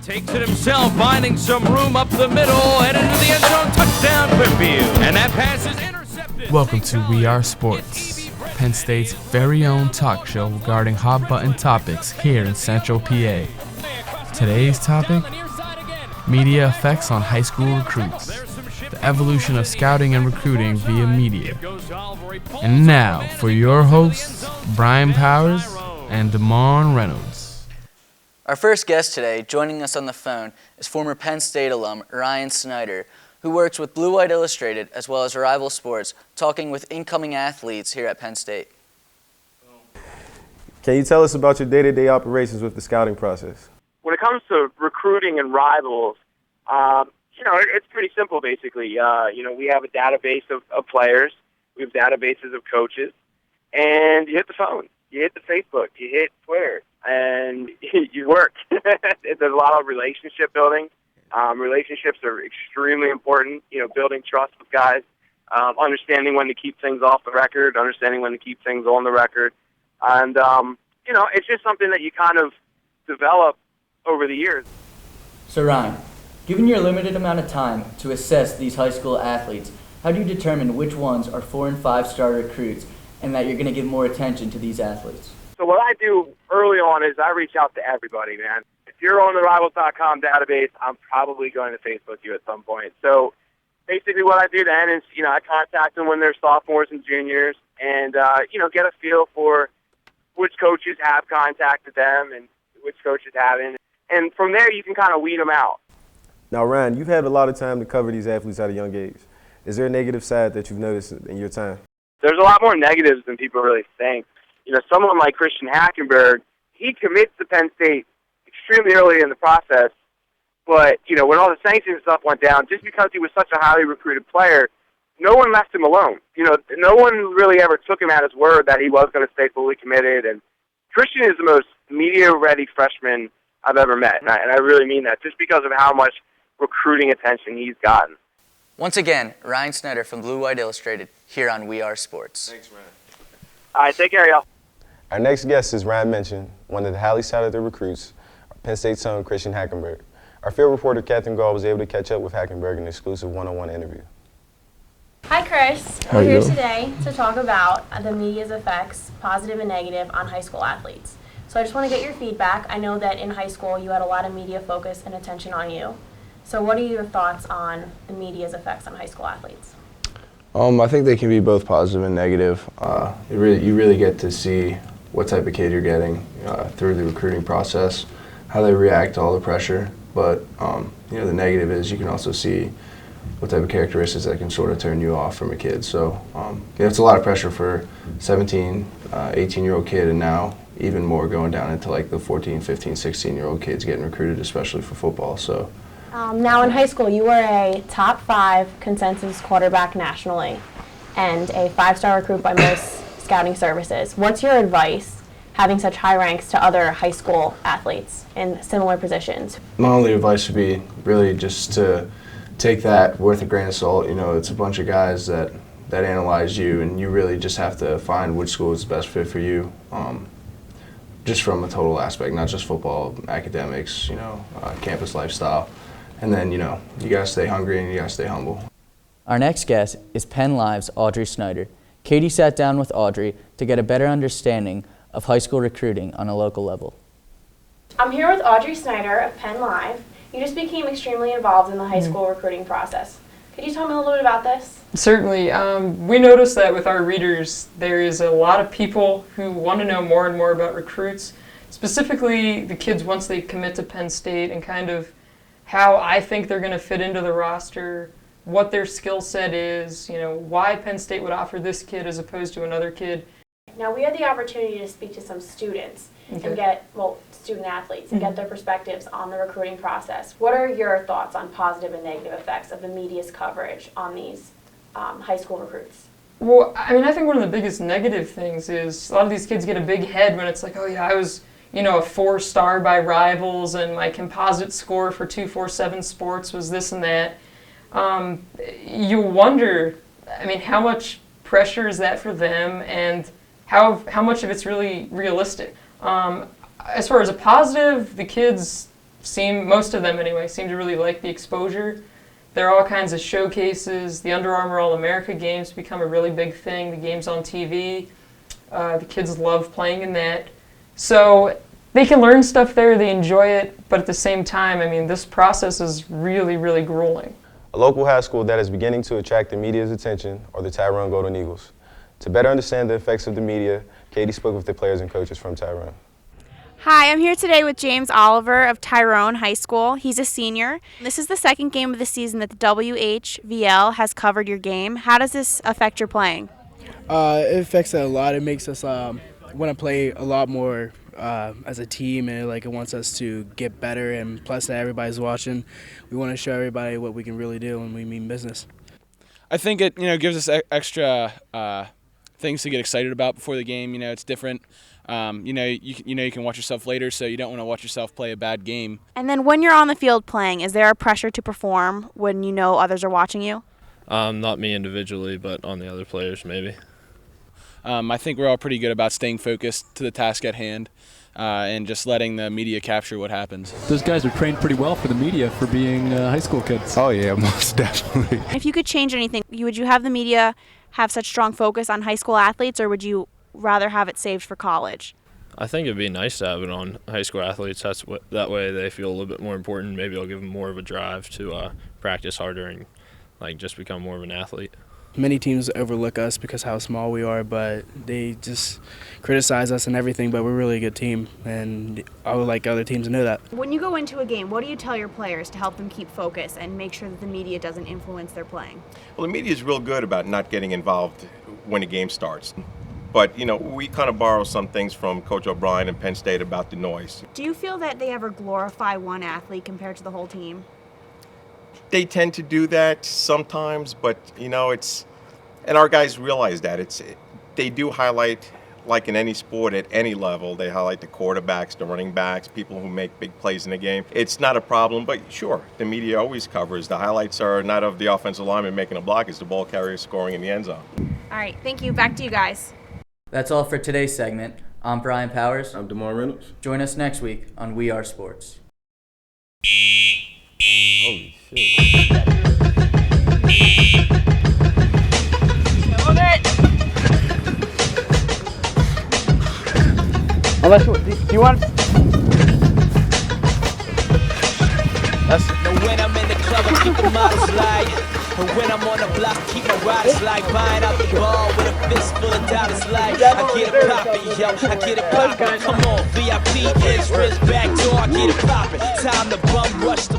Takes it himself, finding some room up the middle, and into the end zone, touchdown Quickview. And that pass is intercepted. Welcome to We Are Sports, Penn State's very own talk show regarding hot-button topics here in Central PA. Today's topic, media effects on high school recruits, the evolution of scouting and recruiting via media. And now, for your hosts, Brian Powers and Damon Reynolds. Our first guest today, joining us on the phone, is former Penn State alum Ryan Snyder, who works with Blue White Illustrated as well as Rival Sports, talking with incoming athletes here at Penn State. Can you tell us about your day-to-day operations with the scouting process? When it comes to recruiting and rivals, it's pretty simple, basically. We have a database of players. We have databases of coaches. And you hit the phone. You hit the Facebook. You hit Twitter. And you work. There's a lot of relationship building. Relationships are extremely important, building trust with guys, understanding when to keep things off the record, understanding when to keep things on the record. And, it's just something that you kind of develop over the years. So Ryan, given your limited amount of time to assess these high school athletes, how do you determine which ones are 4- and 5-star recruits and that you're going to give more attention to these athletes? So what I do early on is I reach out to everybody, man. If you're on the Rivals.com database, I'm probably going to Facebook you at some point. So basically what I do then is, I contact them when they're sophomores and juniors and, get a feel for which coaches have contacted them and which coaches haven't. And from there, you can kind of weed them out. Now, Ryan, you've had a lot of time to cover these athletes at a young age. Is there a negative side that you've noticed in your time? There's a lot more negatives than people really think. Someone like Christian Hackenberg, he commits to Penn State extremely early in the process. But, when all the sanctions stuff went down, just because he was such a highly recruited player, no one left him alone. No one really ever took him at his word that he was going to stay fully committed. And Christian is the most media-ready freshman I've ever met. And I really mean that, just because of how much recruiting attention he's gotten. Once again, Ryan Snyder from Blue White Illustrated here on We Are Sports. Thanks, Ryan. All right, take care, y'all. Our next guest, as Ryan mentioned, one of the highly touted recruits, Penn State's own Christian Hackenberg. Our field reporter, Katherine Gaal, was able to catch up with Hackenberg in an exclusive one-on-one interview. Hi, Chris. We're here today to talk about the media's effects, positive and negative, on high school athletes. So I just want to get your feedback. I know that in high school you had a lot of media focus and attention on you. So what are your thoughts on the media's effects on high school athletes? I think they can be both positive and negative. You really get to see what type of kid you're getting through the recruiting process, how they react to all the pressure. But the negative is you can also see what type of characteristics that can sort of turn you off from a kid. So it's a lot of pressure for 17, 18-year-old kid, and now even more going down into like the 14, 15, 16-year-old kids getting recruited, especially for football. So. Now in high school, you were a top 5 consensus quarterback nationally and a 5-star recruit by most scouting services. What's your advice, having such high ranks, to other high school athletes in similar positions? My only advice would be really just to take that with a grain of salt. It's a bunch of guys that analyze you, and you really just have to find which school is the best fit for you, just from a total aspect, not just football, academics, campus lifestyle. And then, you got to stay hungry and you got to stay humble. Our next guest is Penn Live's Audrey Snyder. Katie sat down with Audrey to get a better understanding of high school recruiting on a local level. I'm here with Audrey Snyder of Penn Live. You just became extremely involved in the high school recruiting process. Could you tell me a little bit about this? Certainly. We noticed that with our readers, there is a lot of people who want to know more and more about recruits, specifically the kids once they commit to Penn State, and kind of how I think they're going to fit into the roster, what their skill set is, why Penn State would offer this kid as opposed to another kid. Now, we had the opportunity to speak to some students and get, student athletes and get their perspectives on the recruiting process. What are your thoughts on positive and negative effects of the media's coverage on these high school recruits? Well, I think one of the biggest negative things is a lot of these kids get a big head when it's like, oh yeah, I was a 4-star by Rivals, and my composite score for 247 Sports was this and that. You wonder, how much pressure is that for them, and how much of it's really realistic? As far as a positive, the kids most of them anyway, seem to really like the exposure. There are all kinds of showcases. The Under Armour All-America games become a really big thing. The games on TV, the kids love playing in that. So they can learn stuff there, they enjoy it, but at the same time, I mean, this process is really, really grueling. A local high school that is beginning to attract the media's attention are the Tyrone Golden Eagles. To better understand the effects of the media, Katie spoke with the players and coaches from Tyrone. Hi, I'm here today with James Oliver of Tyrone High School. He's a senior. This is the second game of the season that the WHVL has covered your game. How does this affect your playing? It affects it a lot. It makes us want to play a lot more as a team, and it wants us to get better, and plus that everybody's watching. We want to show everybody what we can really do when we mean business. I think it gives us extra things to get excited about before the game. It's different. You can watch yourself later, so you don't want to watch yourself play a bad game. And then when you're on the field playing, is there a pressure to perform when you know others are watching you? Not me individually, but on the other players maybe. I think we're all pretty good about staying focused to the task at hand and just letting the media capture what happens. Those guys are trained pretty well for the media for being high school kids. Oh yeah, most definitely. If you could change anything, would you have the media have such strong focus on high school athletes, or would you rather have it saved for college? I think it'd be nice to have it on high school athletes. That way they feel a little bit more important. Maybe it'll give them more of a drive to practice harder and just become more of an athlete. Many teams overlook us because how small we are, but they just criticize us and everything, but we're really a good team, and I would like other teams to know that. When you go into a game, what do you tell your players to help them keep focus and make sure that the media doesn't influence their playing? Well, the media is real good about not getting involved when a game starts. But, we kind of borrow some things from Coach O'Brien and Penn State about the noise. Do you feel that they ever glorify one athlete compared to the whole team? They tend to do that sometimes, but, and our guys realize that. They do highlight, like in any sport at any level, they highlight the quarterbacks, the running backs, people who make big plays in the game. It's not a problem, but sure, the media always covers. The highlights are not of the offensive lineman making a block, it's the ball carrier scoring in the end zone. All right, thank you. Back to you guys. That's all for today's segment. I'm Brian Powers. I'm DeMar Reynolds. Join us next week on We Are Sports. Holy shit. Unless do you want? That's. When I'm in the club, I keep the models light. And when I'm on the block, keep my riders like buying out the ball with a fist full of dollars like I get it poppin', yo, I get it poppin'. Come on, VIP is wrist back door, I get it poppin'. Time to bum rush the